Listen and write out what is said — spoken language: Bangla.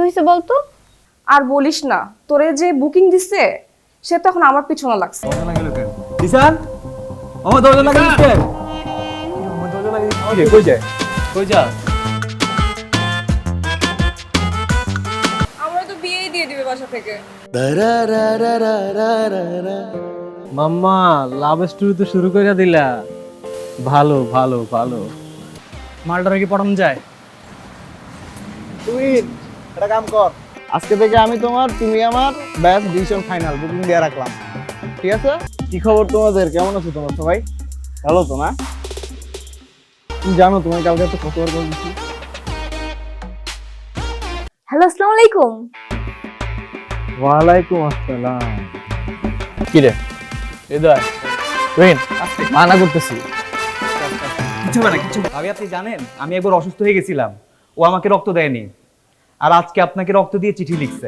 হয়েছে বলতো? আর বলিস না, তোরে যে বুকিং দিছে সে তো এখন আমার পিছনে লাগছে। দিশান আমার দরজা লাগিয়ে দিচ্ছে। আমার দরজা লাগিয়ে দিচ্ছে। কই যায়? কই যা? আমরা তো বিয়েই দিয়ে দিবে বাসা থেকে। মাম্মা লাভ স্টোরি তো শুরু করে দিলা। ভালো ভালো ভালো। মালটারে কি পড়ানো যায়? তুই একটা কাম কর, আজকে থেকে আমি তোমার, তুমি আমার, ব্যাস ডিসিশন ফাইনাল, বুকিং দিয়ে রাখলাম। ঠিক আছে? কি খবর তোমাদের, কেমন আছো তোমার সবাই? ভালো তো না? তুমি জানো তোমার কালকে একটা কতবার কল দিচ্ছি। হ্যালো, আসসালামু আলাইকুম। ওয়ালাইকুম আসসালাম। কি রে হৃদয়, রহিন মানা করতেছি। কিছু না কিছু। ভাবি আপনি জানেন আমি একবার অসুস্থ হয়ে গেছিলাম, ও আমাকে রক্ত দেয়নি, আর আজকে আপনাকে রক্ত দিয়ে চিঠি লিখছে।